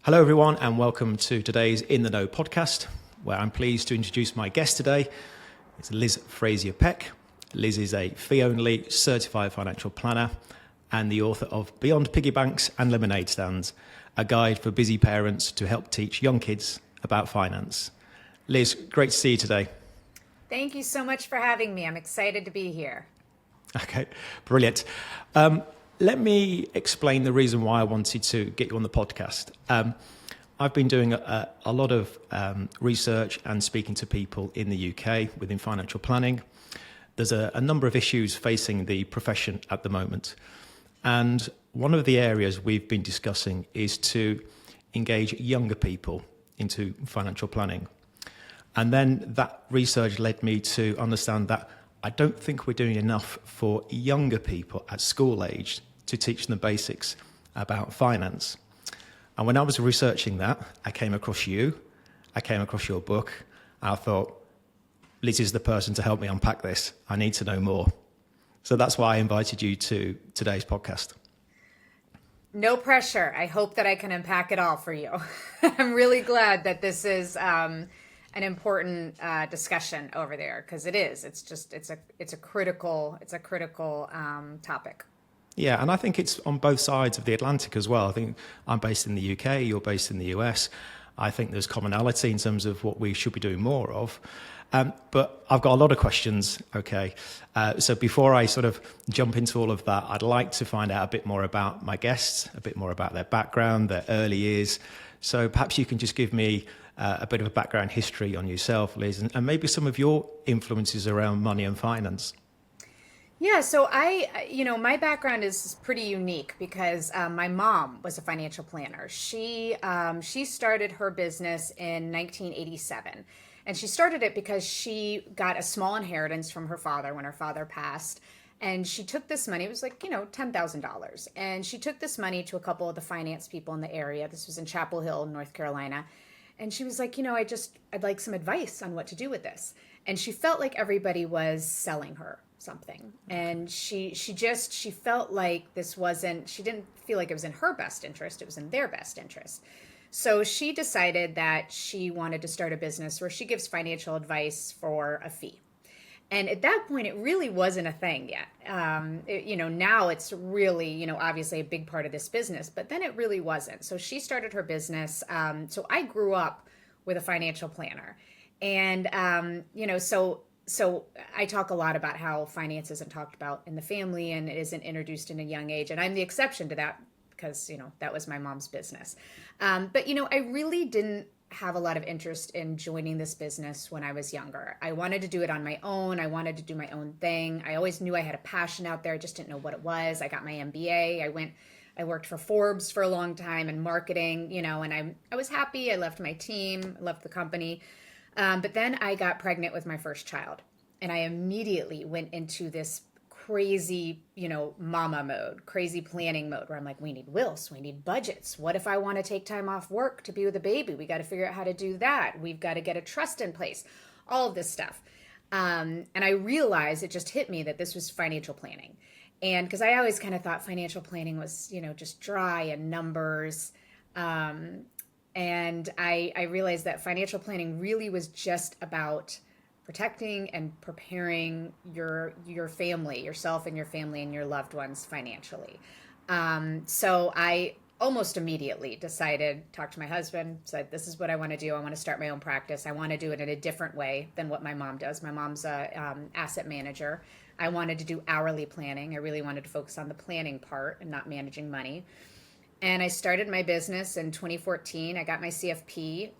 Hello, everyone, and welcome to today's In The Know podcast, where I'm pleased to introduce my guest today. It's Liz Frazier-Peck. Liz is a fee-only certified financial planner and the author of Beyond Piggybanks and Lemonade Stands, a guide for busy parents to help teach young kids about finance. Liz, great to see you today. Thank you so much for having me. I'm excited to be here. Okay, brilliant. Let me explain the reason why I wanted to get you on the podcast. I've been doing a lot of research and speaking to people in the UK within financial planning. There's a number of issues facing the profession at the moment. And one of the areas we've been discussing is to engage younger people into financial planning. And then that research led me to understand that I don't think we're doing enough for younger people at school age to teach them the basics about finance. And when I was researching that, I came across you, I came across your book, and I thought, Liz is the person to help me unpack this. I need to know more. So that's why I invited you to today's podcast. No pressure. I hope that I can unpack it all for you. I'm really glad that this is an important discussion over there, because it is. It's a critical topic. Yeah, and I think it's on both sides of the Atlantic as well. I think I'm based in the UK, you're based in the US. I think there's commonality in terms of what we should be doing more of. But I've got a lot of questions, okay? So before I sort of jump into all of that, I'd like to find out a bit more about my guests, a bit more about their background, their early years. So perhaps you can just give me a bit of a background history on yourself, Liz, and maybe some of your influences around money and finance. Yeah, so my background is pretty unique because my mom was a financial planner. She started her business in 1987, and she started it because she got a small inheritance from her father when her father passed, and she took this money. It was like $10,000, and she took this money to a couple of the finance people in the area. This was in Chapel Hill, North Carolina, and she was like, I'd like some advice on what to do with this, and she felt like everybody was selling her something, and she felt like she didn't feel like it was in her best interest, it was in their best interest. So she decided that she wanted to start a business where she gives financial advice for a fee. And at that point, it really wasn't a thing yet. Now it's really, obviously a big part of this business, but then it really wasn't. So she started her business. So I grew up with a financial planner, and So I talk a lot about how finance isn't talked about in the family and it isn't introduced in a young age. And I'm the exception to that because, that was my mom's business. But I really didn't have a lot of interest in joining this business when I was younger. I wanted to do it on my own. I wanted to do my own thing. I always knew I had a passion out there. I just didn't know what it was. I got my MBA. I worked for Forbes for a long time in marketing, and I was happy. I left my team, left the company. But then I got pregnant with my first child, and I immediately went into this crazy, mama mode, crazy planning mode, where I'm like, we need wills, we need budgets. What if I want to take time off work to be with the baby? We got to figure out how to do that. We've got to get a trust in place, all of this stuff. And I realized, it just hit me that this was financial planning. And because I always kind of thought financial planning was, just dry and numbers. And I realized that financial planning really was just about protecting and preparing your family, yourself and your family and your loved ones financially. So I almost immediately talked to my husband, said, this is what I want to do. I want to start my own practice. I want to do it in a different way than what my mom does. My mom's a asset manager. I wanted to do hourly planning. I really wanted to focus on the planning part and not managing money. And I started my business in 2014. I got my CFP.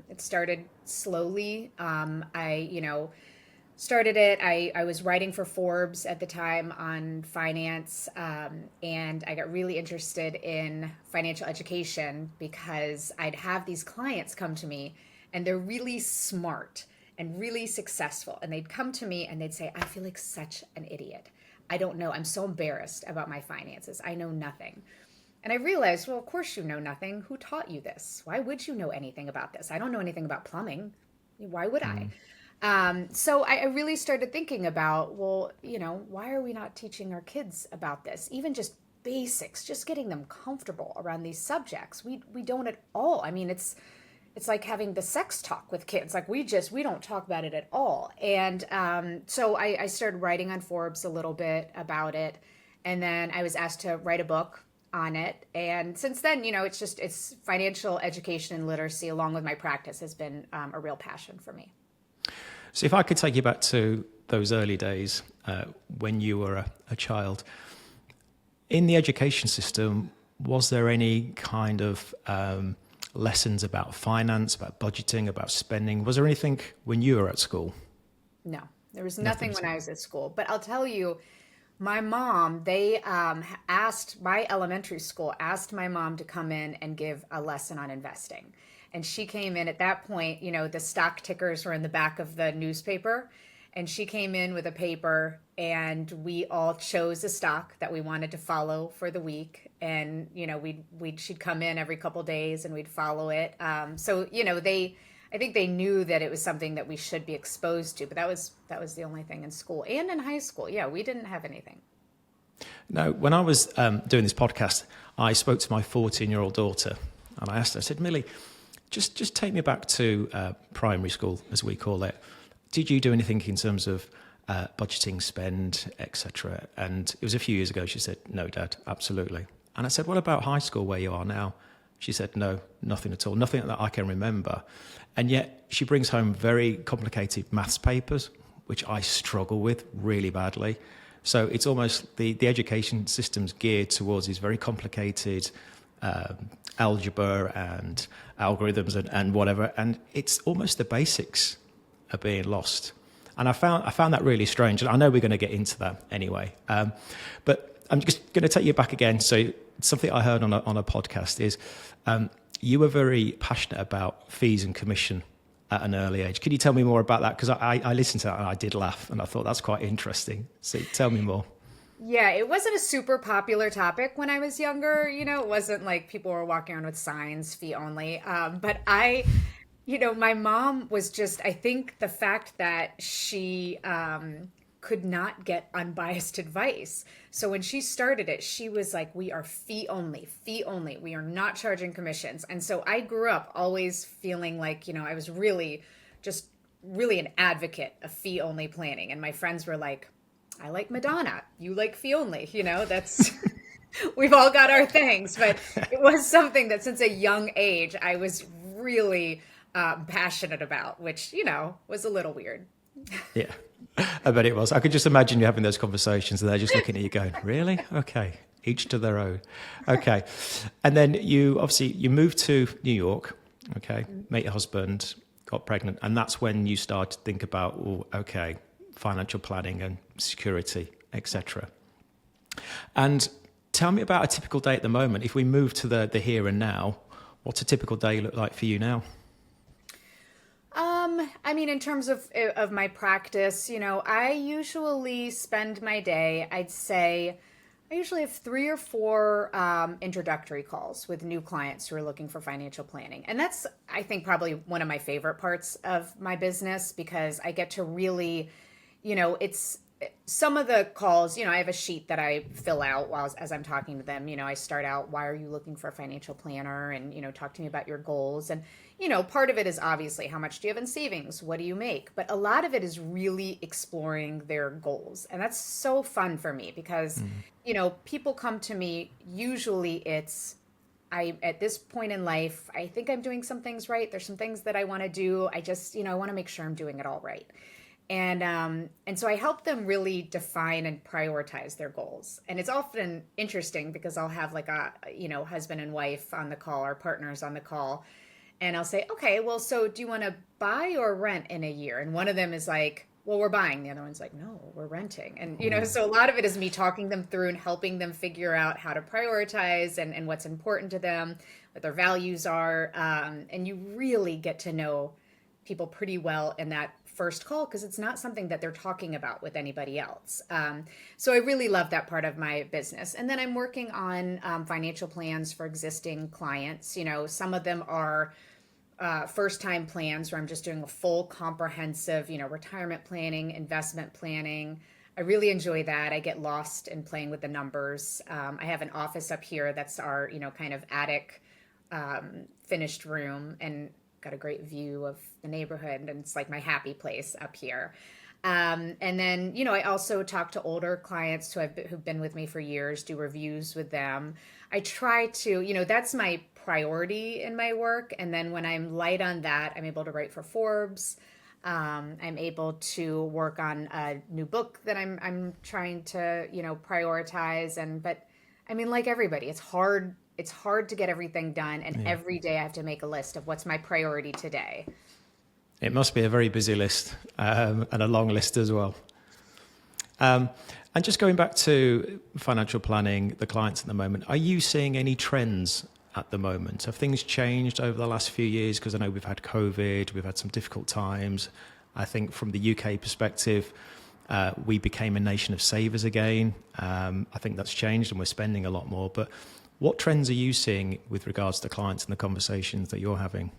It started slowly. I started it. I was writing for Forbes at the time on finance, and I got really interested in financial education because I'd have these clients come to me, and they're really smart and really successful. And they'd come to me and they'd say, I feel like such an idiot. I don't know. I'm so embarrassed about my finances. I know nothing. And I realized, well, of course you know nothing. Who taught you this? Why would you know anything about this? I don't know anything about plumbing. Why would I? So I really started thinking about, well, why are we not teaching our kids about this? Even just basics, just getting them comfortable around these subjects. We don't at all. I mean, it's like having the sex talk with kids. Like we don't talk about it at all. And so I started writing on Forbes a little bit about it. And then I was asked to write a book on it. And since then, it's financial education and literacy along with my practice has been a real passion for me. So if I could take you back to those early days when you were a child, in the education system, was there any kind of lessons about finance, about budgeting, about spending? Was there anything when you were at school? No, there was nothing when I was at school. But I'll tell you, my mom, they my elementary school asked my mom to come in and give a lesson on investing. And she came in at that point, the stock tickers were in the back of the newspaper. And she came in with a paper and we all chose a stock that we wanted to follow for the week. And, she'd come in every couple days and we'd follow it. So, I think they knew that it was something that we should be exposed to, but that was the only thing in school and in high school. Yeah, we didn't have anything. No, when I was doing this podcast, I spoke to my 14-year-old daughter and I asked her, I said, Millie, just take me back to primary school, as we call it. Did you do anything in terms of budgeting, spend, etc.? And it was a few years ago. She said, no, Dad, absolutely. And I said, what about high school where you are now? She said, no, nothing at all, nothing that I can remember. And yet she brings home very complicated maths papers, which I struggle with really badly. So it's almost the education system's geared towards these very complicated algebra and algorithms and whatever. And it's almost the basics are being lost. And I found that really strange. And I know we're going to get into that anyway. But I'm just going to take you back again. So something I heard on a podcast is you were very passionate about fees and commission at an early age. Can you tell me more about that? Because I listened to that and I did laugh and I thought that's quite interesting. So tell me more. Yeah, it wasn't a super popular topic when I was younger. It wasn't like people were walking around with signs, fee only. But my mom was just, I think the fact that she could not get unbiased advice. So when she started it, she was like, we are fee only. We are not charging commissions. And so I grew up always feeling like, I was really an advocate of fee only planning. And my friends were like, I like Madonna. You like fee only. that's, we've all got our things. But it was something that since a young age, I was really passionate about, which, was a little weird. Yeah, I bet it was. I could just imagine you having those conversations and they're just looking at you going, really? Okay, each to their own. Okay. And then you moved to New York, okay, met your husband, got pregnant, and that's when you started to think about, financial planning and security, etc. And tell me about a typical day at the moment. If we move to the here and now, what's a typical day look like for you now? In terms of my practice, I usually spend my day, I'd say I usually have 3 or 4 introductory calls with new clients who are looking for financial planning. And that's, I think, probably one of my favorite parts of my business because I get to really, it's some of the calls, I have a sheet that I fill out as I'm talking to them. I start out, why are you looking for a financial planner? And, talk to me about your goals. And, part of it is obviously how much do you have in savings? What do you make? But a lot of it is really exploring their goals. And that's so fun for me because, people come to me, usually it's, at this point in life, I think I'm doing some things right. There's some things that I want to do. I just, I want to make sure I'm doing it all right. And so I help them really define and prioritize their goals. And it's often interesting because I'll have like a, husband and wife on the call or partners on the call. And I'll say, okay, well, so do you want to buy or rent in a year? And one of them is like, well, we're buying. The other one's like, no, we're renting. And, so a lot of it is me talking them through and helping them figure out how to prioritize and what's important to them, what their values are. And you really get to know people pretty well in that first call because it's not something that they're talking about with anybody else. So I really love that part of my business. And then I'm working on financial plans for existing clients. Some of them are first-time plans where I'm just doing a full comprehensive, retirement planning, investment planning. I really enjoy that. I get lost in playing with the numbers. I have an office up here that's our, kind of attic finished room, and got a great view of the neighborhood. And it's like my happy place up here. And then, I also talk to older clients who've been with me for years, do reviews with them. I try to, that's my priority in my work. And then when I'm light on that, I'm able to write for Forbes. I'm able to work on a new book that I'm trying to, prioritize. But I mean, like everybody, it's hard. It's hard to get everything done. And every day I have to make a list of what's my priority today. It must be a very busy list, and a long list as well. And just going back to financial planning, the clients at the moment, are you seeing any trends at the moment? Have things changed over the last few years? Because I know we've had COVID, we've had some difficult times. I think from the UK perspective, we became a nation of savers again. I think that's changed and we're spending a lot more. But what trends are you seeing with regards to clients and the conversations that you're having?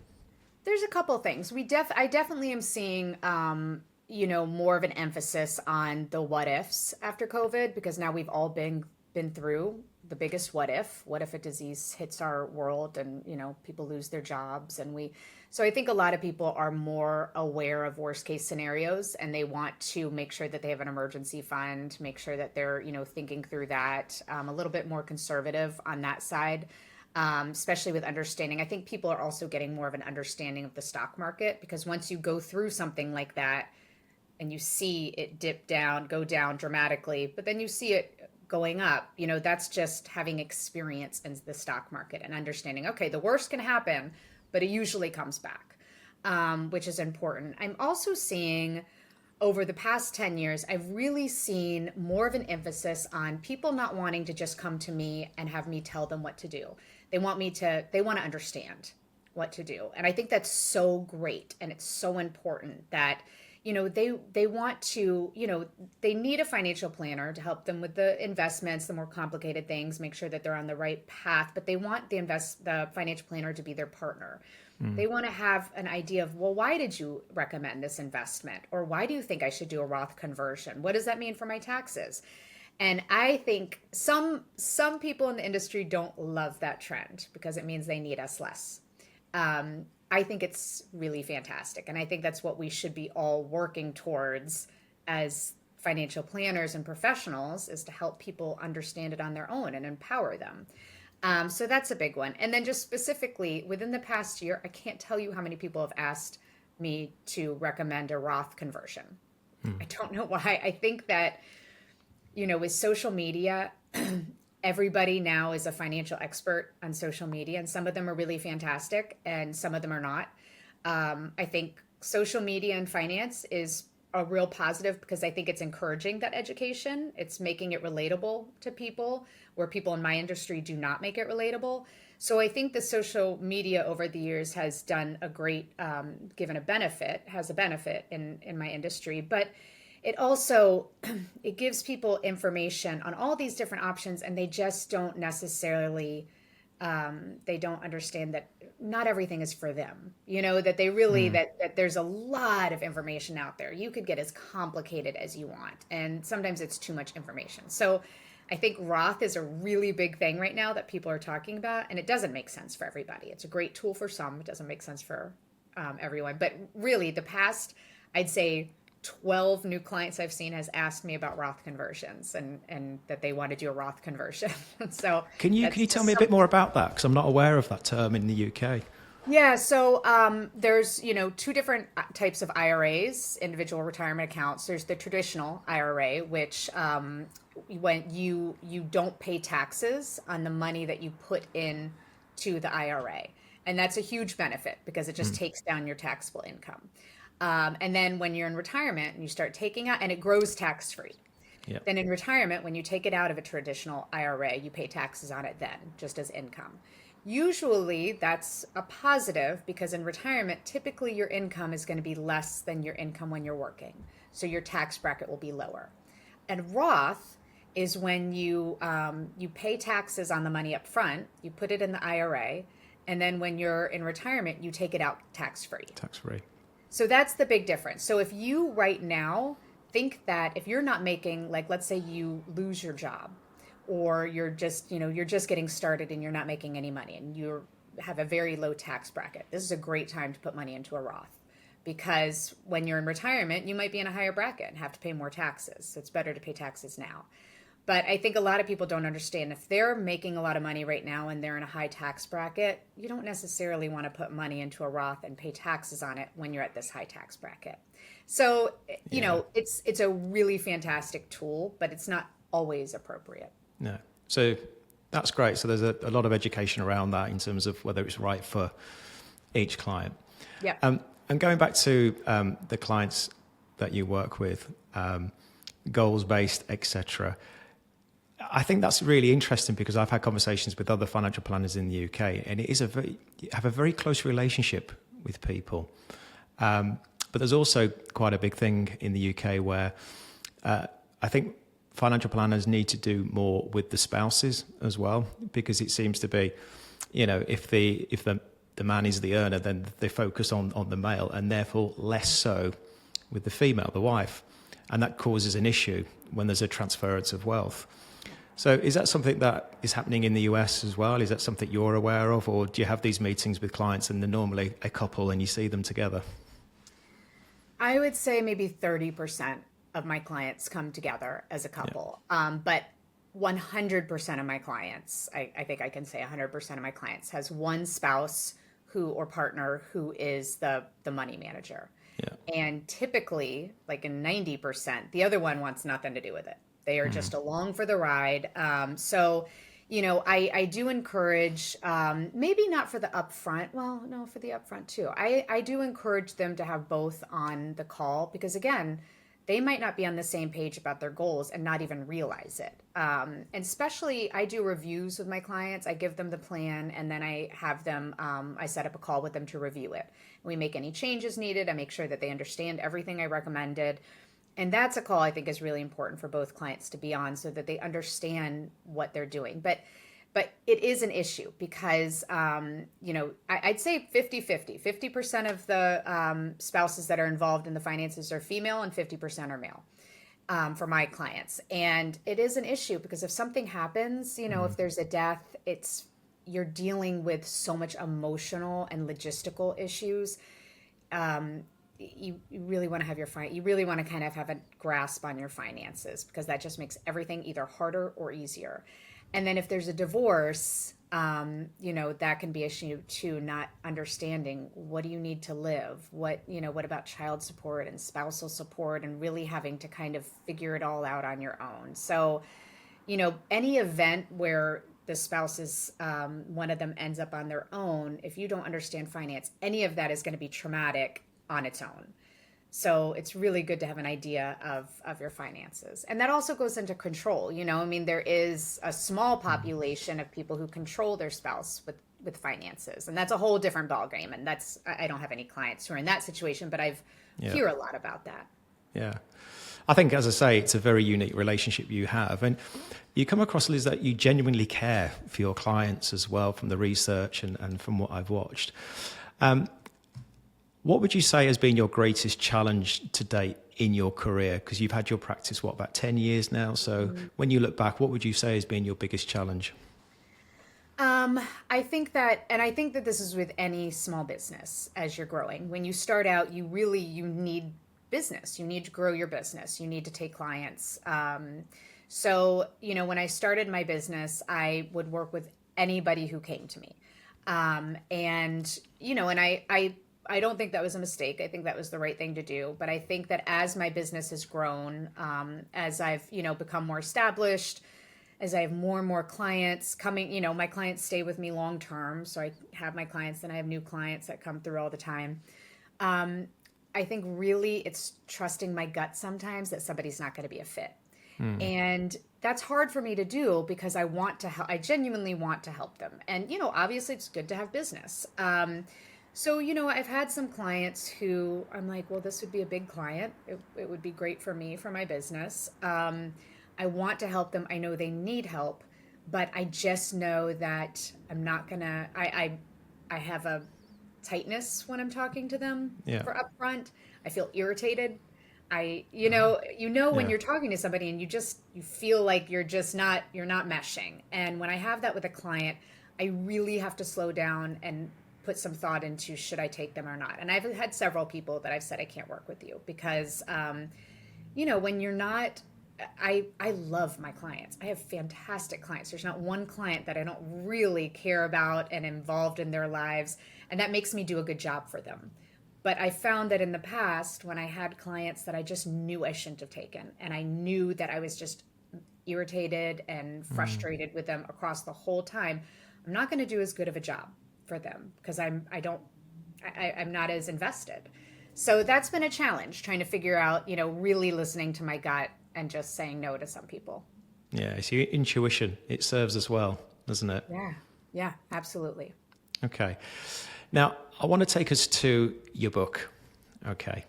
There's a couple things. I definitely am seeing, more of an emphasis on the what ifs after COVID, because now we've all been through the biggest what if. What if a disease hits our world and, people lose their jobs? So I think a lot of people are more aware of worst case scenarios, and they want to make sure that they have an emergency fund, make sure that they're, thinking through that, a little bit more conservative on that side. Especially with understanding. I think people are also getting more of an understanding of the stock market, because once you go through something like that and you see it go down dramatically, but then you see it going up, that's just having experience in the stock market and understanding, okay, the worst can happen, but it usually comes back, which is important. I'm also seeing over the past 10 years, I've really seen more of an emphasis on people not wanting to just come to me and have me tell them what to do. They want to understand what to do. And I think that's so great. And it's so important that, they want to, they need a financial planner to help them with the investments, the more complicated things, make sure that they're on the right path, but they want the financial planner to be their partner. They want to have an idea of, well, why did you recommend this investment? Or why do you think I should do a Roth conversion? What does that mean for my taxes? And I think some people in the industry don't love that trend, because it means they need us less. I think it's really fantastic. And I think that's what we should be all working towards as financial planners and professionals, is to help people understand it on their own and empower them. So that's a big one. And then just specifically within the past year, I can't tell you how many people have asked me to recommend a Roth conversion. I don't know why. I think that, with social media, everybody now is a financial expert on social media, and some of them are really fantastic and some of them are not. I think social media and finance is a real positive, because I think it's encouraging that education. It's making it relatable to people, where people in my industry do not make it relatable. So I think the social media over the years has done a great, has a benefit in my industry. But it also, it gives people information on all these different options, and they just don't necessarily, they don't understand that not everything is for them, that they really, that there's a lot of information out there. You could get as complicated as you want, and sometimes it's too much information. So I think Roth is a really big thing right now that people are talking about, and it doesn't make sense for everybody. It's a great tool for some. It doesn't make sense for everyone. But really, the past, I'd say 12 new clients I've seen has asked me about Roth conversions, and that they want to do a Roth conversion. So can you tell me a bit more about that? Because I'm not aware of that term in the UK. Yeah, so there's, two different types of IRAs, individual retirement accounts. There's the traditional IRA, which when you don't pay taxes on the money that you put in to the IRA. And that's a huge benefit, because it just takes down your taxable income. And then when you're in retirement and you start taking out, and it grows tax-free. Yep. Then in retirement, when you take it out of a traditional IRA, you pay taxes on it then, just as income. Usually that's a positive, because in retirement, typically your income is going to be less than your income when you're working. So your tax bracket will be lower. And Roth is when you pay taxes on the money up front, you put it in the IRA, and then when you're in retirement, you take it out tax-free. Tax-free. So that's the big difference. So if you right now think that if you're not making, like, let's say you lose your job, or you're just, you're just getting started and you're not making any money and you have a very low tax bracket, this is a great time to put money into a Roth, because when you're in retirement, you might be in a higher bracket and have to pay more taxes. So it's better to pay taxes now. But I think a lot of people don't understand, if they're making a lot of money right now and they're in a high tax bracket, you don't necessarily want to put money into a Roth and pay taxes on it when you're at this high tax bracket. So, it's a really fantastic tool, but it's not always appropriate. No. So that's great. So there's a lot of education around that in terms of whether it's right for each client. Yeah. And going back to the clients that you work with, goals-based, etc., I think that's really interesting, because I've had conversations with other financial planners in the UK, and it is you have a very close relationship with people. But there's also quite a big thing in the UK where I think financial planners need to do more with the spouses as well, because it seems to be, if the man is the earner, then they focus on the male, and therefore less so with the female, the wife. And that causes an issue when there's a transference of wealth. So is that something that is happening in the US as well? Is that something you're aware of? Or do you have these meetings with clients and they're normally a couple and you see them together? I would say maybe 30% of my clients come together as a couple. Yeah. But 100% of my clients, I think I can say 100% of my clients, has one spouse or partner who is the money manager. Yeah. And typically, like in 90%, the other one wants nothing to do with it. They are just along for the ride. So, I do encourage, maybe not for the upfront. Well, no, for the upfront too. I do encourage them to have both on the call, because again, they might not be on the same page about their goals and not even realize it. And especially, I do reviews with my clients. I give them the plan, and then I have them, I set up a call with them to review it. We make any changes needed. I make sure that they understand everything I recommended. And that's a call I think is really important for both clients to be on, so that they understand what they're doing. But it is an issue, because, I'd say 50-50. 50% of the spouses that are involved in the finances are female and 50% are male, for my clients. And it is an issue, because if something happens, if there's a death, you're dealing with so much emotional and logistical issues. You really want to have you really want to kind of have a grasp on your finances, because that just makes everything either harder or easier. And then if there's a divorce, that can be an issue too, not understanding what do you need to live? What about child support and spousal support, and really having to kind of figure it all out on your own. So, any event where the spouses, one of them ends up on their own, if you don't understand finance, any of that is going to be traumatic on its own. So it's really good to have an idea of your finances. And that also goes into control. There is a small population of people who control their spouse with finances. And that's a whole different ballgame. And I don't have any clients who are in that situation, but hear a lot about that. Yeah. I think, as I say, it's a very unique relationship you have. And you come across, Liz, that you genuinely care for your clients as well, from the research and from what I've watched. What would you say has been your greatest challenge to date in your career? Because you've had your practice, about 10 years now? So when you look back, what would you say has been your biggest challenge? I think that this is with any small business as you're growing. When you start out, you need business. You need to grow your business. You need to take clients. So, when I started my business, I would work with anybody who came to me. I don't think that was a mistake. I think that was the right thing to do. But I think that as my business has grown, as I've, become more established, as I have more and more clients coming, my clients stay with me long term. So I have my clients and I have new clients that come through all the time. I think really it's trusting my gut sometimes that somebody's not going to be a fit. And that's hard for me to do, because I genuinely want to help them. And, obviously it's good to have business. So, I've had some clients who I'm like, well, this would be a big client. It would be great for me, for my business. I want to help them. I know they need help, but I just know that I'm not going to, I have a tightness when I'm talking to them for upfront. I feel irritated. When Yeah. you're talking to somebody and you feel like you're not meshing. And when I have that with a client, I really have to slow down and put some thought into, should I take them or not? And I've had several people that I've said, I can't work with you because, when you're not, I love my clients. I have fantastic clients. There's not one client that I don't really care about and involved in their lives. And that makes me do a good job for them. But I found that in the past, when I had clients that I just knew I shouldn't have taken, and I knew that I was just irritated and Mm. frustrated with them across the whole time, I'm not going to do as good of a job for them because I'm not as invested. So that's been a challenge trying to figure out, really listening to my gut and just saying no to some people. Yeah, it's your intuition. It serves as well, doesn't it? Yeah. Yeah, absolutely. Okay. Now, I want to take us to your book. Okay.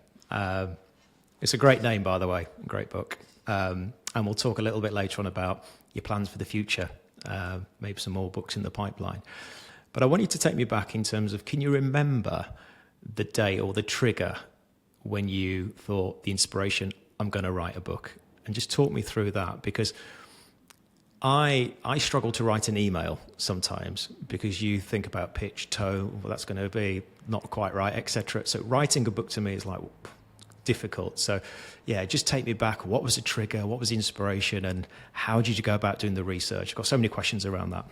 It's a great name, by the way. Great book. And we'll talk a little bit later on about your plans for the future, maybe some more books in the pipeline. But I want you to take me back in terms of, can you remember the day or the trigger when you thought the inspiration, I'm going to write a book? And just talk me through that, because I struggle to write an email sometimes because you think about pitch, tone, well, that's going to be not quite right, etc. So writing a book to me is like difficult. So yeah, just take me back. What was the trigger? What was the inspiration? And how did you go about doing the research? I've got so many questions around that.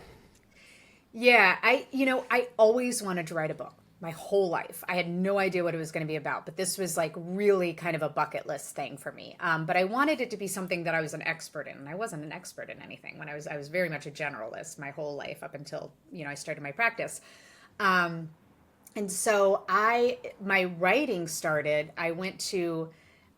Yeah, I always wanted to write a book my whole life. I had no idea what it was going to be about, but this was like really kind of a bucket list thing for me. But I wanted it to be something that I was an expert in, and I wasn't an expert in anything. I was very much a generalist my whole life up until, I started my practice. And so my writing started, I went to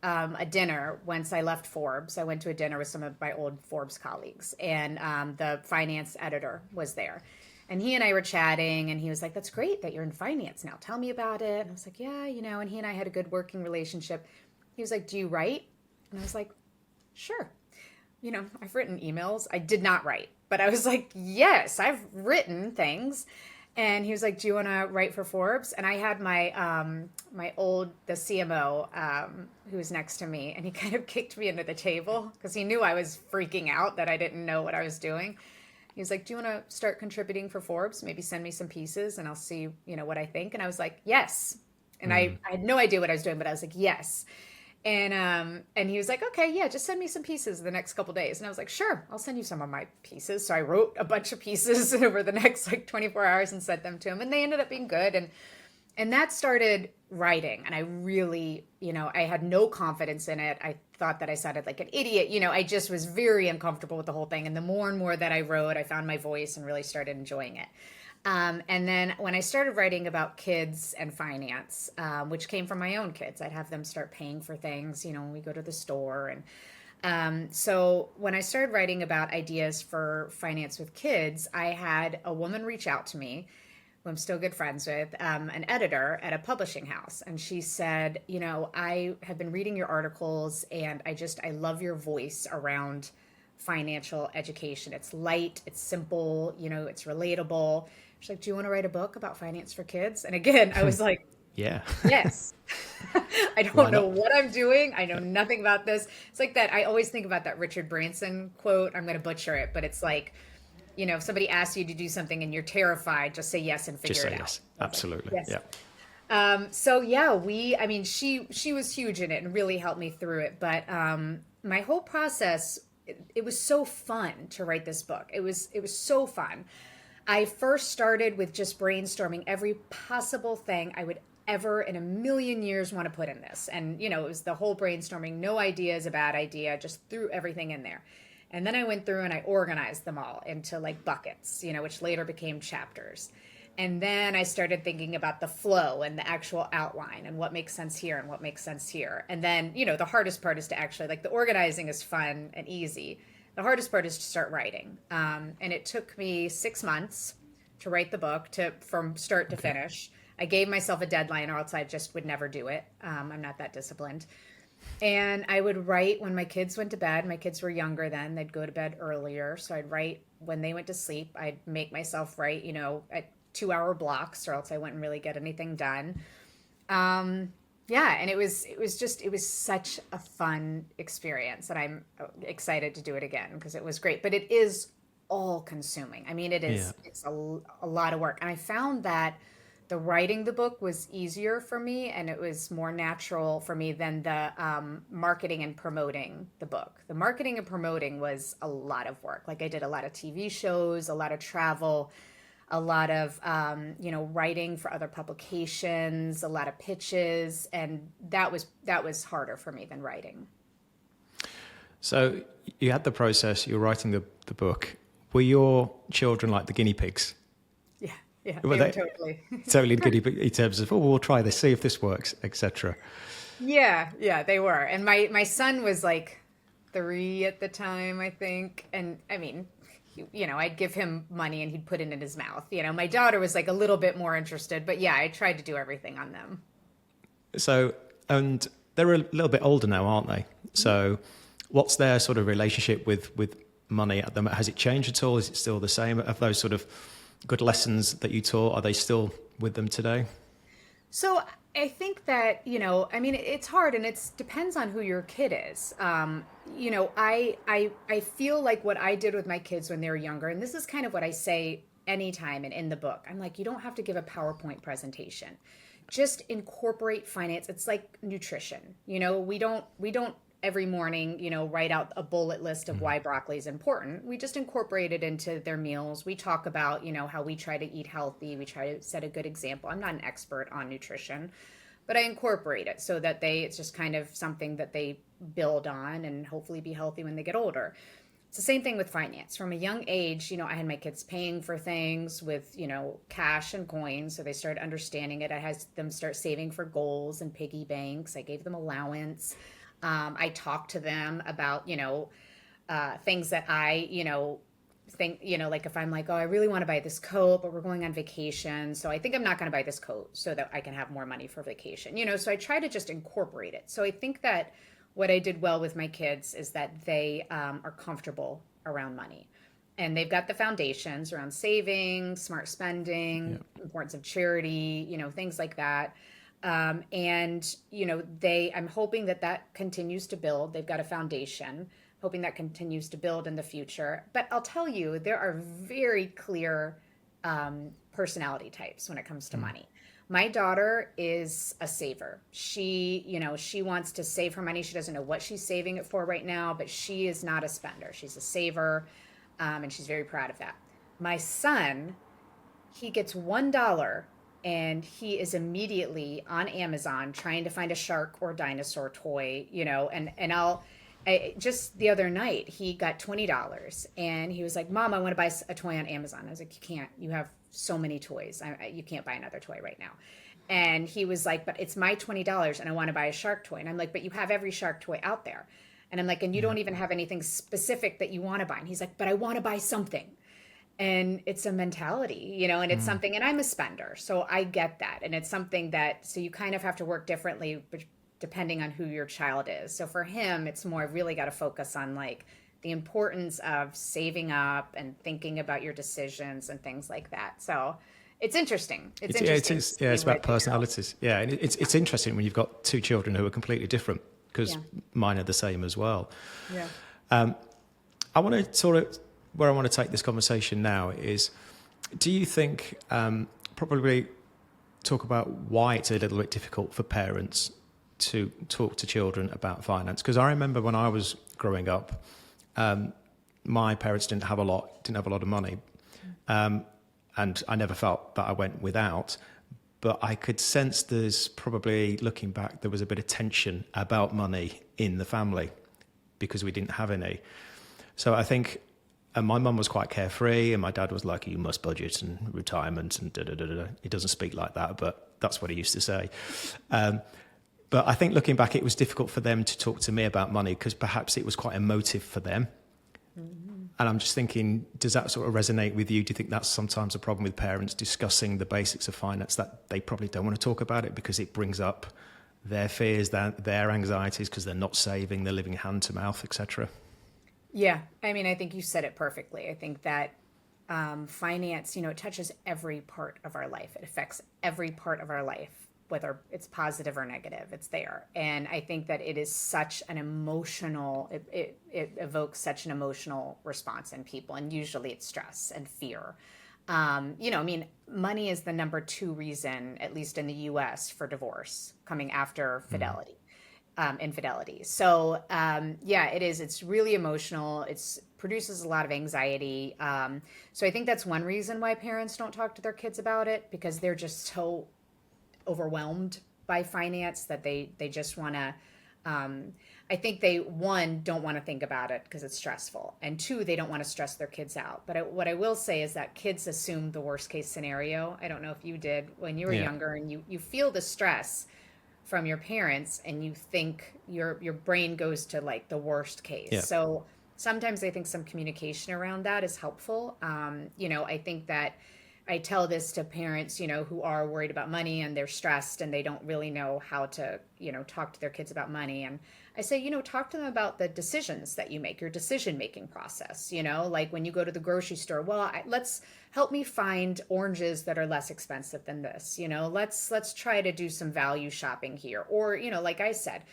a dinner once I left Forbes. I went to a dinner with some of my old Forbes colleagues, and the finance editor was there. And he and I were chatting, and he was like, "That's great that you're in finance now. Tell me about it." And I was like, "Yeah, and he and I had a good working relationship." He was like, "Do you write?" And I was like, "Sure." I've written emails. I did not write, but I was like, "Yes, I've written things." And he was like, "Do you want to write for Forbes?" And I had the CMO, who was next to me, and he kind of kicked me under the table because he knew I was freaking out that I didn't know what I was doing. He was like, "Do you want to start contributing for Forbes? Maybe send me some pieces and I'll see, what I think." And I was like, "Yes." And I had no idea what I was doing, but I was like, "Yes." And he was like, "Okay, yeah, just send me some pieces the next couple days." And I was like, "Sure, I'll send you some of my pieces." So I wrote a bunch of pieces over the next like 24 hours and sent them to him, and they ended up being good. And that started writing. And I really, I had no confidence in it. I thought that I sounded like an idiot. I just was very uncomfortable with the whole thing. And the more and more that I wrote, I found my voice and really started enjoying it. And then when I started writing about kids and finance, which came from my own kids, I'd have them start paying for things, when we go to the store. And so when I started writing about ideas for finance with kids, I had a woman reach out to me who I'm still good friends with, an editor at a publishing house. And she said, "I have been reading your articles and I love your voice around financial education. It's light, it's simple, it's relatable." She's like, "Do you want to write a book about finance for kids?" And again, I was like, Yeah. "Yes." I Why don't know not? what I'm doing. I know nothing about this. It's like that. I always think about that Richard Branson quote. I'm going to butcher it, but it's like, if somebody asks you to do something and you're terrified, just say yes and Just figure say it out. yes. I was like, Absolutely. yes. Yeah. So yeah, she was huge in it and really helped me through it. But my whole process, it was so fun to write this book. It was so fun. I first started with just brainstorming every possible thing I would ever in a million years want to put in this. And, it was the whole brainstorming. No idea is a bad idea. Just threw everything in there. And then I went through and I organized them all into like buckets, which later became chapters. And then I started thinking about the flow and the actual outline and what makes sense here and what makes sense here. And then, the hardest part is to actually, like, the organizing is fun and easy. The hardest part is to start writing. And it took me 6 months to write the book from start to Okay. finish. I gave myself a deadline or else I just would never do it. I'm not that disciplined. And I would write when my kids went to bed. My kids were younger then. They'd go to bed earlier. So I'd write when they went to sleep. I'd make myself write, at 2-hour blocks or else I wouldn't really get anything done. Yeah, and it was such a fun experience, and I'm excited to do it again because it was great. But it is all consuming. I mean, Yeah. it's a lot of work, and I found that the writing the book was easier for me, and it was more natural for me than the marketing and promoting the book. The marketing and promoting was a lot of work. Like I did a lot of TV shows, a lot of travel, a lot of writing for other publications, a lot of pitches, and that was harder for me than writing. So you had the process, you were writing the book. Were your children like the guinea pigs? Yeah, yeah, Were they were they totally. totally the guinea pig in terms of, oh, we'll try this, see if this works, etc.? Yeah, yeah, they were. And my son was like 3 at the time, I think. And I mean, I'd give him money and he'd put it in his mouth. My daughter was like a little bit more interested, but yeah, I tried to do everything on them. So, and they're a little bit older now, aren't they? So what's their sort of relationship with money at the moment? Has it changed at all? Is it still the same? Have those sort of good lessons that you taught, are they still with them today? So I think that, I mean, it's hard and it depends on who your kid is. I feel like what I did with my kids when they were younger, and this is kind of what I say anytime and in the book, I'm like, you don't have to give a PowerPoint presentation. Just incorporate finance. It's like nutrition. We don't every morning, write out a bullet list of why broccoli is important. We just incorporate it into their meals. We talk about, how we try to eat healthy. We try to set a good example. I'm not an expert on nutrition, but I incorporate it so that it's just kind of something that they build on and hopefully be healthy when they get older. It's the same thing with finance. From a young age, I had my kids paying for things with, cash and coins. So they started understanding it. I had them start saving for goals and piggy banks. I gave them allowance. I talked to them about, things that I, think, like if I'm like, oh, I really want to buy this coat, but we're going on vacation. So I think I'm not going to buy this coat so that I can have more money for vacation, so I try to just incorporate it. So I think that what I did well with my kids is that they are comfortable around money. And they've got the foundations around saving, smart spending, importance of charity, things like that. I'm hoping that continues to build. They've got a foundation, hoping that continues to build in the future. But I'll tell you, there are very clear personality types when it comes to money. My daughter is a saver. She wants to save her money. She doesn't know what she's saving it for right now, but she is not a spender. She's a saver, and she's very proud of that. My son, he gets $1 and he is immediately on Amazon trying to find a shark or dinosaur toy, just the other night he got $20 and he was like, Mom, I want to buy a toy on Amazon. I was like, you can't, you have so many toys. You can't buy another toy right now. And he was like, but it's my $20 and I want to buy a shark toy. And I'm like, but you have every shark toy out there. And I'm like, and you don't even have anything specific that you want to buy. And he's like, but I want to buy something. And it's a mentality, and it's something, and I'm a spender, so I get that. And it's something so you kind of have to work differently depending on who your child is. So for him, it's more, I've really got to focus on like the importance of saving up and thinking about your decisions and things like that. So it's interesting. It's interesting. It's about personalities. Yeah. And it's interesting when you've got two children who are completely different, because mine are the same as well. Yeah. I want to where I want to take this conversation now is, do you think probably talk about why it's a little bit difficult for parents to talk to children about finance? Because I remember when I was growing up, my parents didn't have a lot of money, and I never felt that I went without. But I could sense there's probably, looking back, there was a bit of tension about money in the family because we didn't have any. So I think. And my mum was quite carefree, and my dad was like, you must budget and retirement and da-da-da-da. He doesn't speak like that, but that's what he used to say. But I think looking back, it was difficult for them to talk to me about money because perhaps it was quite emotive for them. Mm-hmm. And I'm just thinking, does that sort of resonate with you? Do you think that's sometimes a problem with parents discussing the basics of finance, that they probably don't want to talk about it because it brings up their fears, their anxieties because they're not saving, they're living hand to mouth, etc.? Yeah, I mean, I think you said it perfectly. I think that finance, it touches every part of our life. It affects every part of our life. whether it's positive or negative, it's there. And I think that it is such an emotional, it evokes such an emotional response in people. And usually it's stress and fear. I mean, money is the number 2 reason, at least in the US, for divorce, coming after infidelity. So, yeah, it is. It's really emotional. It's produces a lot of anxiety. So I think that's one reason why parents don't talk to their kids about it, because they're just so overwhelmed by finance that they just want to, I think they, one, don't want to think about it because it's stressful, and two, they don't want to stress their kids out. But what I will say is that kids assume the worst case scenario. I don't know if you did when you were younger, and you feel the stress from your parents, and you think your brain goes to like the worst case. Yeah. So sometimes I think some communication around that is helpful. I think that I tell this to parents, who are worried about money and they're stressed and they don't really know how to, talk to their kids about money. And I say, talk to them about the decisions that you make, your decision-making process, like when you go to the grocery store, well, let's help me find oranges that are less expensive than this, let's try to do some value shopping here. Or, like I said,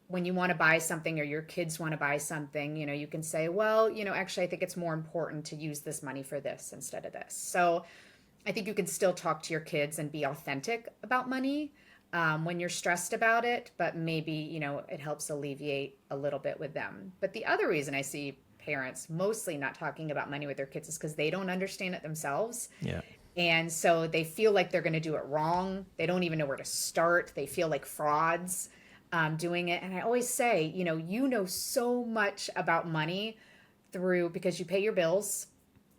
when you want to buy something or your kids want to buy something, you can say, well, actually, I think it's more important to use this money for this instead of this. So I think you can still talk to your kids and be authentic about money when you're stressed about it, but maybe, it helps alleviate a little bit with them. But the other reason I see parents mostly not talking about money with their kids is because they don't understand it themselves. Yeah. And so they feel like they're going to do it wrong. They don't even know where to start. They feel like frauds doing it. And I always say, you know so much about money because you pay your bills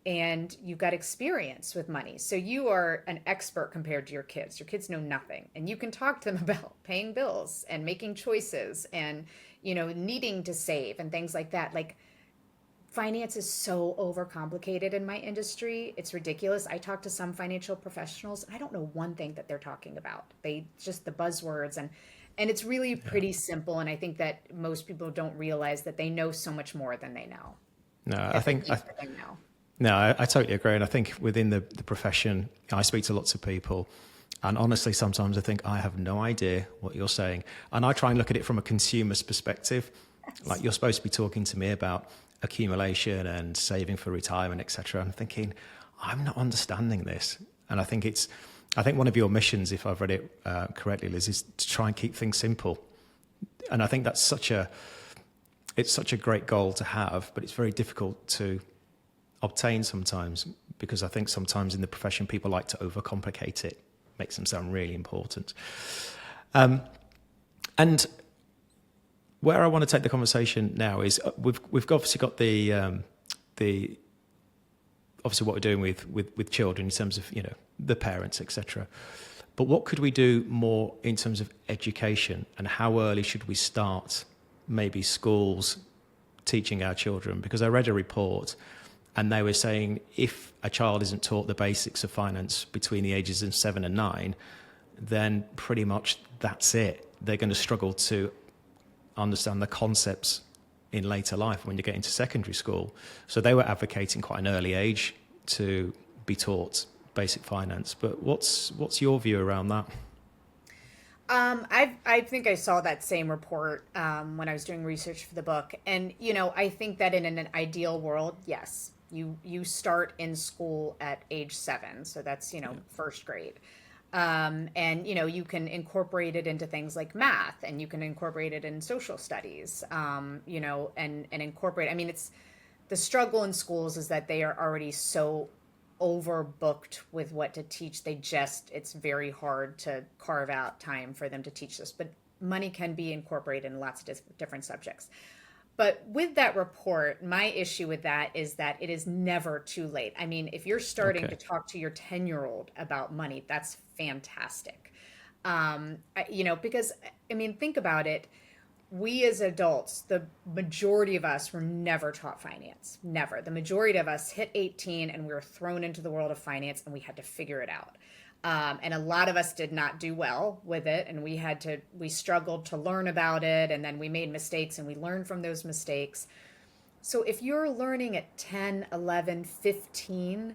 and you've got experience with money. So you are an expert compared to your kids. Your kids know nothing. And you can talk to them about paying bills and making choices and, needing to save and things like that. Like, finance is so overcomplicated in my industry. It's ridiculous. I talk to some financial professionals. I don't know one thing that they're talking about. They just the buzzwords and it's really pretty simple. And I think that most people don't realize that they know so much more than they know. No, I think they know. No, I totally agree. And I think within the profession, I speak to lots of people. And honestly, sometimes I think I have no idea what you're saying. And I try and look at it from a consumer's perspective. Yes. Like, you're supposed to be talking to me about accumulation and saving for retirement, etc. I'm thinking, I'm not understanding this. And I think one of your missions, if I've read it correctly, Liz, is to try and keep things simple. And I think that's such a great goal to have, but it's very difficult to obtain sometimes, because I think sometimes in the profession people like to overcomplicate it, makes them sound really important. And where I want to take the conversation now is we've obviously got the obviously what we're doing with children in terms of the parents, etc. But what could we do more in terms of education, and how early should we start maybe schools teaching our children? Because I read a report and they were saying if a child isn't taught the basics of finance between the ages of 7 and 9, then pretty much that's it. They're going to struggle to understand the concepts in later life when you get into secondary school. So they were advocating quite an early age to be taught basic finance. But what's your view around that? I think I saw that same report when I was doing research for the book. And, I think that in an ideal world, yes, you start in school at age 7. So that's, first grade. And, you can incorporate it into things like math, and you can incorporate it in social studies, and incorporate, it's the struggle in schools is that they are already so overbooked with what to teach. It's very hard to carve out time for them to teach this, but money can be incorporated in lots of different subjects. But with that report, my issue with that is that it is never too late. If you're starting to talk to your 10-year-old about money, that's fantastic. Because, think about it. We as adults, the majority of us were never taught finance. Never. The majority of us hit 18 and we were thrown into the world of finance and we had to figure it out. And a lot of us did not do well with it, and we struggled to learn about it, and then we made mistakes and we learned from those mistakes. So if you're learning at 10, 11, 15,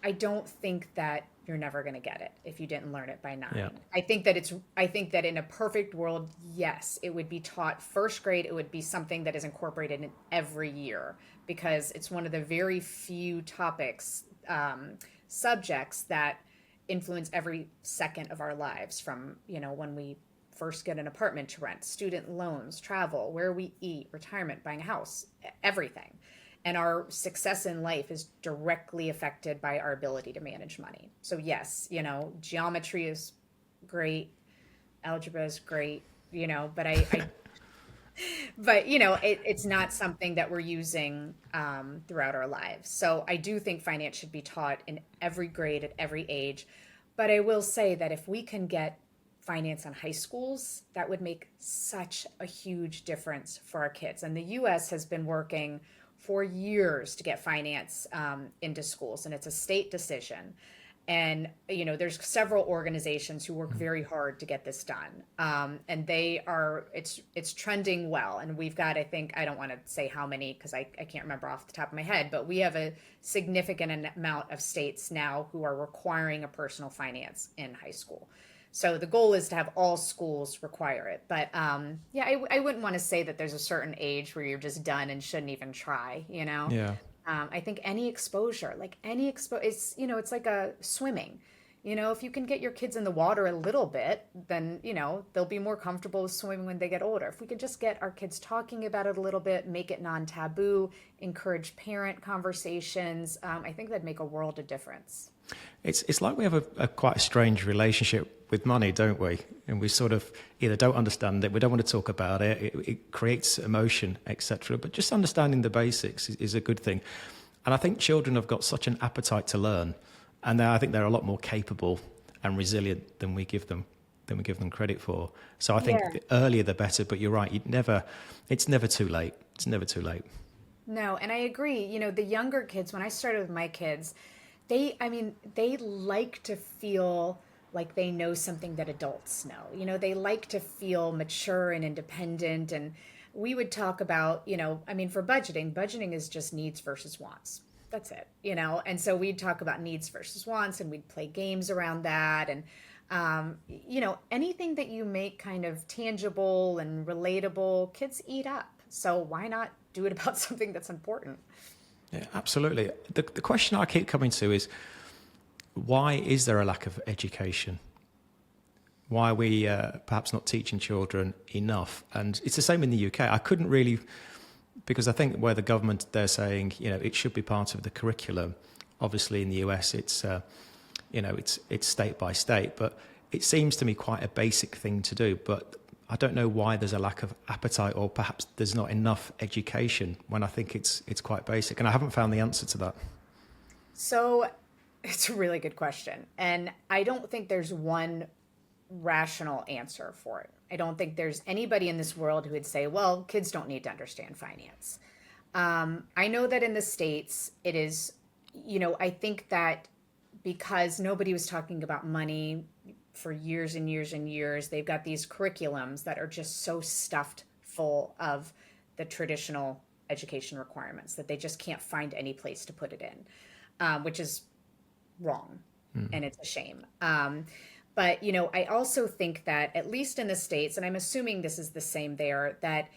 I don't think that you're never going to get it if you didn't learn it by 9. Yeah. I think that in a perfect world, yes, it would be taught first grade. It would be something that is incorporated in every year, because it's one of the very few topics, subjects that influence every second of our lives, from, when we first get an apartment to rent, student loans, travel, where we eat, retirement, buying a house, everything. And our success in life is directly affected by our ability to manage money. So yes, geometry is great, algebra is great, but it's not something that we're using throughout our lives. So I do think finance should be taught in every grade at every age. But I will say that if we can get finance on high schools, that would make such a huge difference for our kids. And the U.S. has been working for years to get finance into schools, and it's a state decision. And there's several organizations who work very hard to get this done, and it's trending well. And we've got, I don't want to say how many, because I can't remember off the top of my head, but we have a significant amount of states now who are requiring a personal finance in high school. So the goal is to have all schools require it. But I wouldn't want to say that there's a certain age where you're just done and shouldn't even try, Yeah. I think any exposure, it's like a swimming. If you can get your kids in the water a little bit, then, they'll be more comfortable with swimming when they get older. If we could just get our kids talking about it a little bit, make it non-taboo, encourage parent conversations, I think that'd make a world of difference. It's like we have a quite a strange relationship with money, don't we? And we sort of either don't understand it, we don't want to talk about it, it creates emotion, etc. But just understanding the basics is a good thing. And I think children have got such an appetite to learn, and I think they're a lot more capable and resilient than we give them credit for. So I think the earlier the better. But you're right, it's never too late. It's never too late. No, and I agree. The younger kids, when I started with my kids, they like to feel like they know something that adults know. They like to feel mature and independent. And we would talk about, for budgeting is just needs versus wants. That's it, And so we'd talk about needs versus wants, and we'd play games around that. And, anything that you make kind of tangible and relatable, kids eat up. So why not do it about something that's important? Yeah, absolutely. The question I keep coming to is, why is there a lack of education? Why are we perhaps not teaching children enough? And it's the same in the UK. I couldn't really, because I think where the government, they're saying, it should be part of the curriculum. Obviously in the US, it's state by state, but it seems to me quite a basic thing to do. But I don't know why there's a lack of appetite, or perhaps there's not enough education, when I think it's quite basic. And I haven't found the answer to that. So it's a really good question. And I don't think there's one rational answer for it. I don't think there's anybody in this world who would say, well, kids don't need to understand finance. I know that in the States, it is, I think that because nobody was talking about money for years and years and years, they've got these curriculums that are just so stuffed full of the traditional education requirements that they just can't find any place to put it in, which is wrong. And it's a shame. But, I also think that, at least in the States, and I'm assuming this is the same there, that,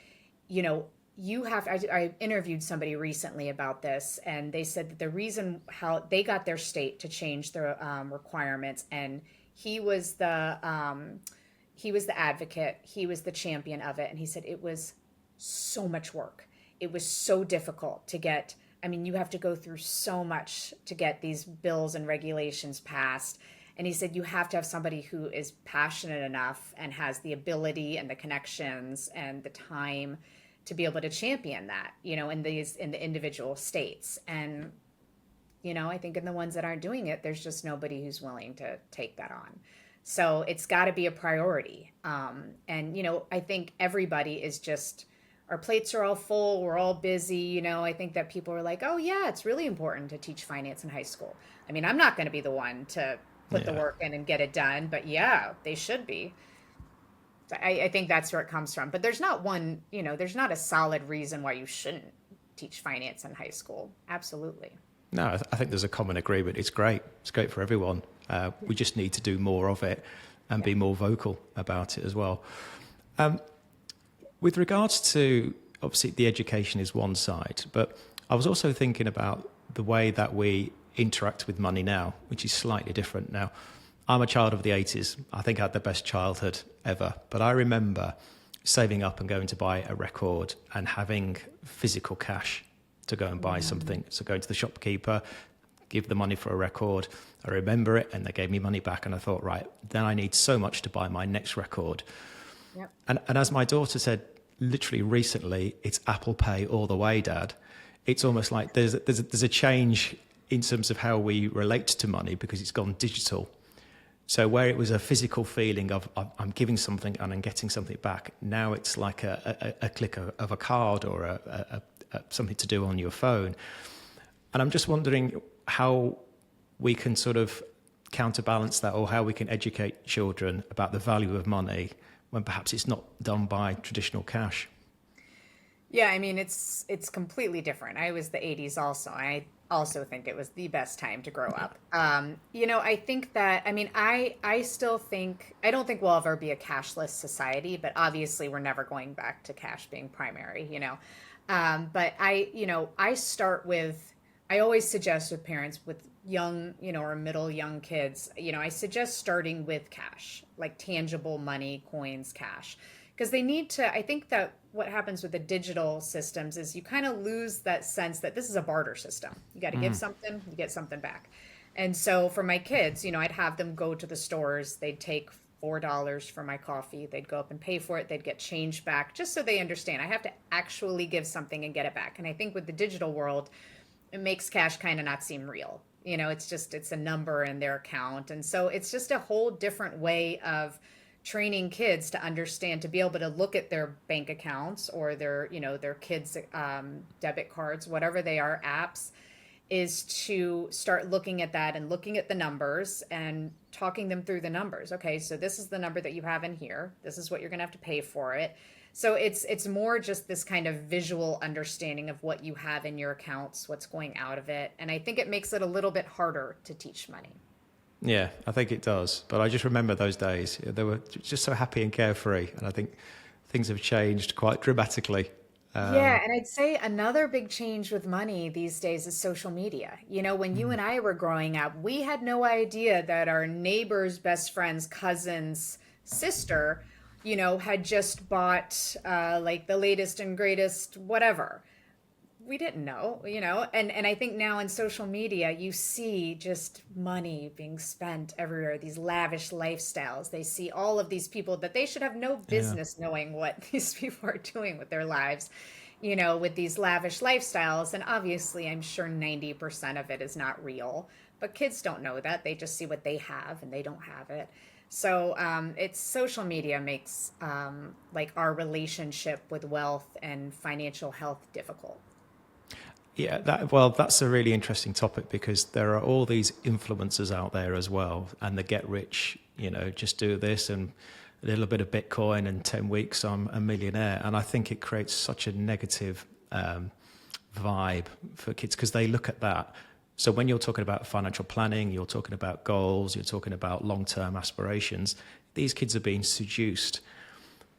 I interviewed somebody recently about this, and they said that the reason how they got their state to change the requirements, and he was the advocate, he was the champion of it, and he said it was so much work. It was so difficult to get. You have to go through so much to get these bills and regulations passed. And he said you have to have somebody who is passionate enough and has the ability and the connections and the time to be able to champion that, in the individual states. And, I think in the ones that aren't doing it, there's just nobody who's willing to take that on. So it's got to be a priority. And, I think everybody is just, our plates are all full. We're all busy. I think that people are like, oh yeah, it's really important to teach finance in high school. I'm not going to be the one to put the work in and get it done, but yeah, they should be. I think that's where it comes from. But there's not one, there's not a solid reason why you shouldn't teach finance in high school. Absolutely. No, I think there's a common agreement. It's great. It's great for everyone. We just need to do more of it and be more vocal about it as well. With regards to, obviously, the education is one side, but I was also thinking about the way that we interact with money now, which is slightly different now. I'm a child of the 80s. I think I had the best childhood ever. But I remember saving up and going to buy a record and having physical cash to go and buy something. So going to the shopkeeper, give the money for a record. I remember it, and they gave me money back. And I thought, right, then I need so much to buy my next record. Yep. And as my daughter said, literally recently, it's Apple Pay all the way, Dad. It's almost like there's a change in terms of how we relate to money because it's gone digital. So where it was a physical feeling of I'm giving something and I'm getting something back, now it's like a click of a card or a something to do on your phone. And I'm just wondering how we can sort of counterbalance that, or how we can educate children about the value of money when perhaps it's not done by traditional cash. Yeah, I mean, it's completely different. I was the 80s also. I also think it was the best time to grow up. I think that, I still think, I don't think we'll ever be a cashless society, but obviously we're never going back to cash being primary. But I start with, I always suggest with parents with young, or middle young kids, I suggest starting with cash, like tangible money, coins, cash. Because they need to, I think that what happens with the digital systems is you kind of lose that sense that this is a barter system. You got to give something, you get something back. And so for my kids, I'd have them go to the stores. They'd take $4 for my coffee. They'd go up and pay for it. They'd get change back just so they understand I have to actually give something and get it back. And I think with the digital world, it makes cash kind of not seem real. It's a number in their account. And so it's just a whole different way of training kids to understand, to be able to look at their bank accounts or their kids' debit cards, whatever they are, apps, is to start looking at that and looking at the numbers and talking them through the numbers. Okay, so this is the number that you have in here. This is what you're going to have to pay for it. So it's more just this kind of visual understanding of what you have in your accounts, what's going out of it. And I think it makes it a little bit harder to teach money. Yeah, I think it does. But I just remember those days. They were just so happy and carefree. And I think things have changed quite dramatically. Yeah, and I'd say another big change with money these days is social media. When you and I were growing up, we had no idea that our neighbor's best friend's cousin's sister, had just bought like the latest and greatest whatever. We didn't know, and I think now in social media, you see just money being spent everywhere, these lavish lifestyles. They see all of these people that they should have no business knowing what these people are doing with their lives, with these lavish lifestyles. And obviously, I'm sure 90% of it is not real, but kids don't know that. They just see what they have and they don't have it. So it's social media makes like our relationship with wealth and financial health difficult. Yeah, that's a really interesting topic because there are all these influencers out there as well, and the get rich, just do this and a little bit of Bitcoin and 10 weeks I'm a millionaire. And I think it creates such a negative vibe for kids because they look at that. So when you're talking about financial planning, you're talking about goals, you're talking about long-term aspirations, these kids are being seduced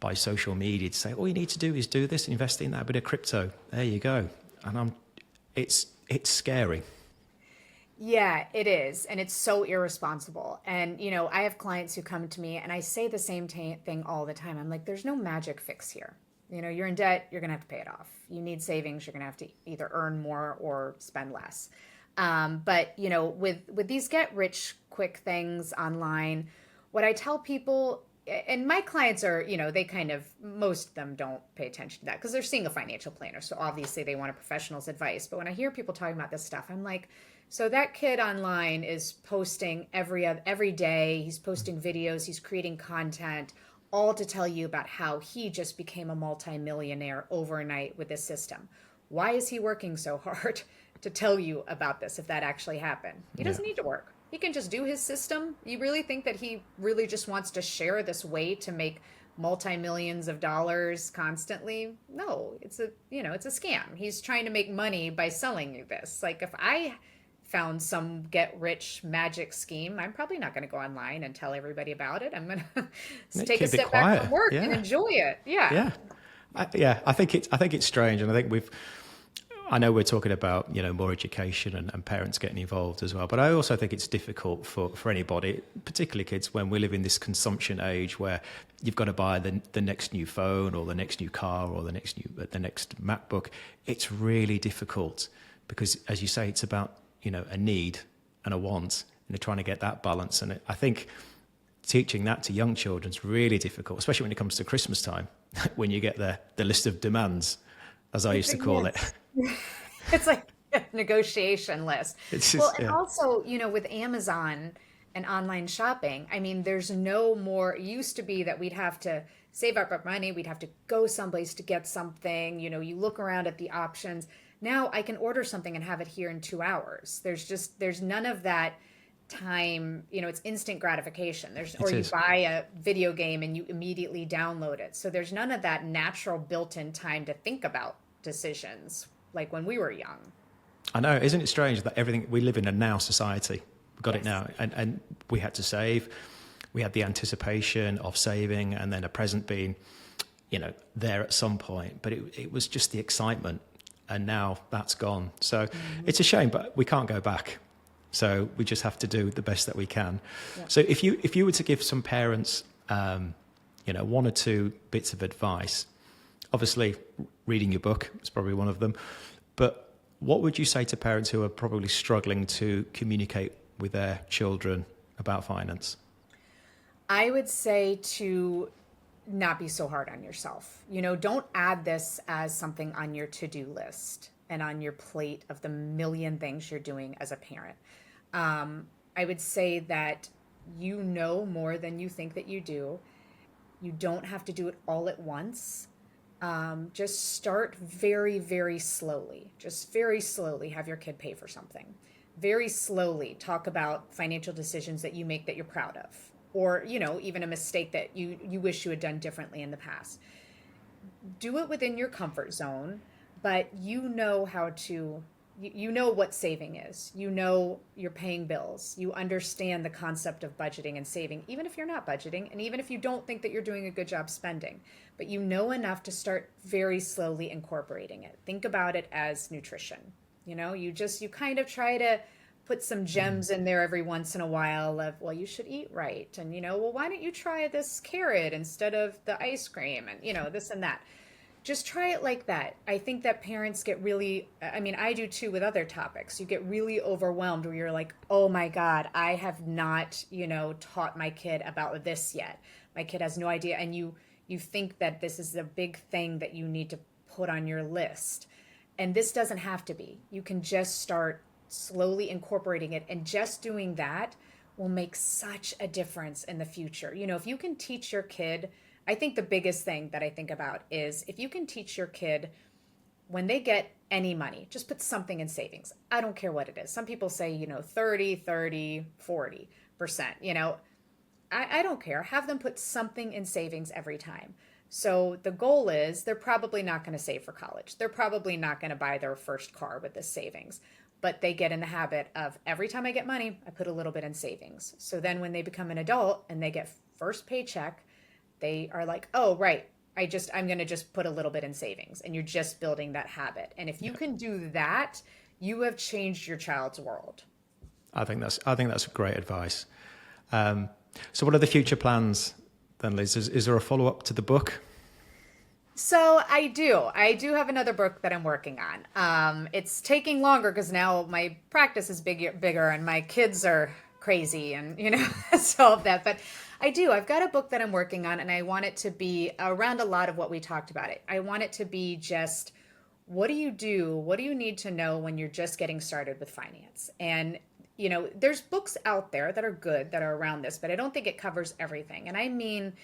by social media to say, all you need to do is do this, invest in that bit of crypto. There you go. And it's scary. Yeah, it is. And it's so irresponsible. And, I have clients who come to me and I say the same thing all the time. I'm like, there's no magic fix here. You're in debt, you're going to have to pay it off. You need savings, you're going to have to either earn more or spend less. But, with these get rich quick things online, what I tell people, and my clients are, they kind of, most of them don't pay attention to that because they're seeing a financial planner. So obviously they want a professional's advice. But when I hear people talking about this stuff, I'm like, so that kid online is posting every day. He's posting videos. He's creating content, all to tell you about how he just became a multimillionaire overnight with this system. Why is he working so hard to tell you about this if that actually happened? He doesn't need to work. He can just do his system. You really think that he really just wants to share this way to make multi-millions of dollars constantly? No, it's a scam. He's trying to make money by selling you this. Like if found some get rich magic scheme, I'm probably not going to go online and tell everybody about it. I'm going to take a Keep it step back quiet. from work and Yeah. enjoy it. Yeah. Yeah. I think it's strange. And I think I know we're talking about, more education and parents getting involved as well. But I also think it's difficult for anybody, particularly kids, when we live in this consumption age where you've got to buy the next new phone or the next new car or the next MacBook. It's really difficult because, as you say, it's about, a need and a want, and they're trying to get that balance. And I think teaching that to young children is really difficult, especially when it comes to Christmas time, when you get the list of demands, as I used to call it. It's like a negotiation list. It's Well, just, and yeah. also, with Amazon and online shopping, I mean, there's no more, it used to be that we'd have to save up our money, we'd have to go someplace to get something, you look around at the options. Now I can order something and have it here in 2 hours. There's none of that time, it's instant gratification. Or you buy a video game and you immediately download it. So there's none of that natural built-in time to think about decisions like when we were young. I know, isn't it strange that we live in a now society? We've got it Yes. now. And we had to save. We had the anticipation of saving and then a present being, there at some point. But it was just the excitement. And now that's gone. So it's a shame, but we can't go back. So we just have to do the best that we can. Yeah. So if you were to give some parents, one or two bits of advice, obviously reading your book is probably one of them, but what would you say to parents who are probably struggling to communicate with their children about finance? I would say to not be so hard on yourself. Don't add this as something on your to-do list and on your plate of the million things you're doing as a parent. I would say that more than you think that you do. You don't have to do it all at once. Just start very, very slowly. Just very slowly have your kid pay for something. Very slowly talk about financial decisions that you make that you're proud of. Or, even a mistake that you wish you had done differently in the past. Do it within your comfort zone, but how to, what saving is. You're paying bills. You understand the concept of budgeting and saving, even if you're not budgeting, and even if you don't think that you're doing a good job spending. But enough to start very slowly incorporating it. Think about it as nutrition. You kind of try to put some gems in there every once in a while of, well, you should eat right. And, why don't you try this carrot instead of the ice cream and, this and that. Just try it like that. I think that parents get really, I do too with other topics. You get really overwhelmed where you're like, oh my God, I have not, taught my kid about this yet. My kid has no idea. And you think that this is the big thing that you need to put on your list. And this doesn't have to be. You can just start slowly incorporating it, and just doing that will make such a difference in the future. If you can teach your kid, I think the biggest thing that I think about is if you can teach your kid when they get any money, just put something in savings. I don't care what it is. Some people say, 30, 40%, I don't care. Have them put something in savings every time. So the goal is they're probably not going to save for college. They're probably not going to buy their first car with this savings. But they get in the habit of every time I get money, I put a little bit in savings. So then when they become an adult and they get first paycheck, they are like, oh, right, I'm going to just put a little bit in savings. And you're just building that habit. And if you can do that, you have changed your child's world. I think that's great advice. So what are the future plans then, Liz? Is there a follow-up to the book? So I do have another book that I'm working on. It's taking longer because now my practice is bigger and my kids are crazy and, so of that. But I've got a book that I'm working on, and I want it to be around a lot of what we talked about. I want it to be just, what do you do? What do you need to know when you're just getting started with finance? And, there's books out there that are good, that are around this, but I don't think it covers everything. And I mean,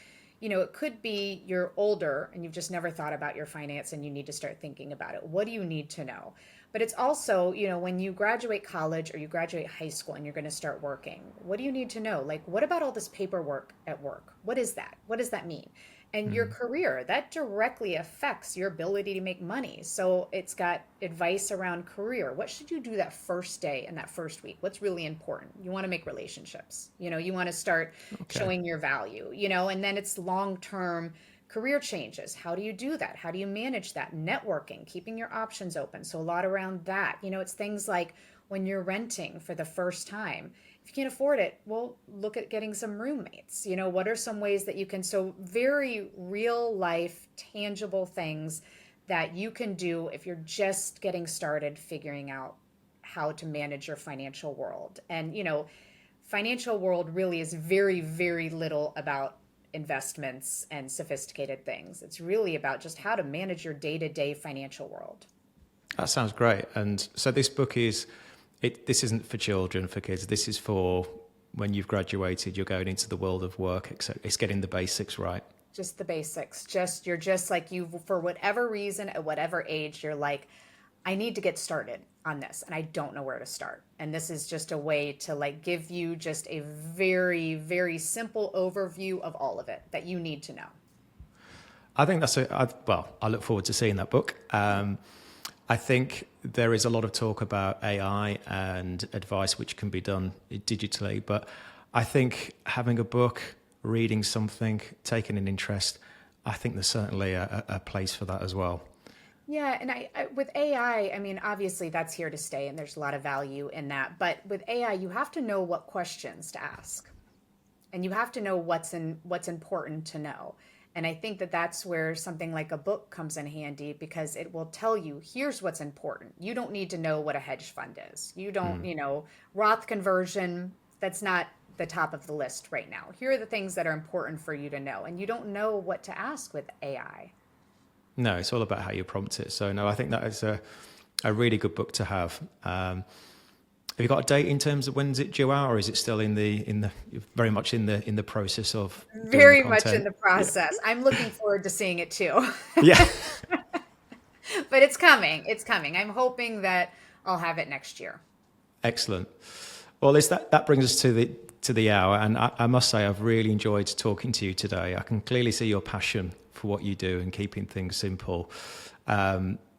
it could be you're older and you've just never thought about your finance and you need to start thinking about it. What do you need to know? But it's also, when you graduate college or you graduate high school and you're going to start working, what do you need to know? Like, what about all this paperwork at work? What is that? What does that mean? And your career, that directly affects your ability to make money. So it's got advice around career. What should you do that first day and that first week? What's really important? You want to make relationships. You want to start Okay. showing your value, and then it's long-term career changes. How do you do that? How do you manage that? Networking, keeping your options open. So a lot around that. It's things like when you're renting for the first time. If you can't afford it, well, look at getting some roommates. What are some ways that you can, so very real life, tangible things that you can do if you're just getting started figuring out how to manage your financial world. And, financial world really is very, very little about investments and sophisticated things. It's really about just how to manage your day-to-day financial world. That sounds great. And so this book this isn't for children, for kids. This is for when you've graduated, you're going into the world of work. It's getting the basics right. Just the basics. You're just like you, for whatever reason, at whatever age, you're like, I need to get started on this and I don't know where to start. And this is just a way to like give you just a very, very simple overview of all of it that you need to know. I think I look forward to seeing that book. I think there is a lot of talk about AI and advice which can be done digitally, but I think having a book, reading something, taking an interest, I think there's certainly a place for that as well. Yeah, and I with AI, I mean, obviously that's here to stay, and there's a lot of value in that. But with AI, you have to know what questions to ask, and you have to know what's important to know. And I think that that's where something like a book comes in handy because it will tell you, here's what's important. You don't need to know what a hedge fund is. You don't, Roth conversion, that's not the top of the list right now. Here are the things that are important for you to know. And you don't know what to ask with AI. No, it's all about how you prompt it. So no, I think that is a really good book to have. Have you got a date in terms of when's it due out, or is it still in the very much in the process of doing the Very much content? in the process. Yeah. I'm looking forward to seeing it too. Yeah. But it's coming. It's coming. I'm hoping that I'll have it next year. Excellent. Well, Liz, that brings us to the hour, and I must say I've really enjoyed talking to you today. I can clearly see your passion for what you do and keeping things simple.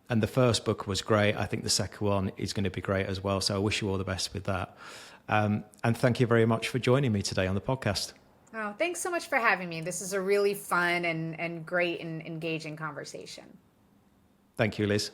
And the first book was great. I think the second one is going to be great as well. So I wish you all the best with that. And thank you very much for joining me today on the podcast. Oh, thanks so much for having me. This is a really fun and great and engaging conversation. Thank you, Liz.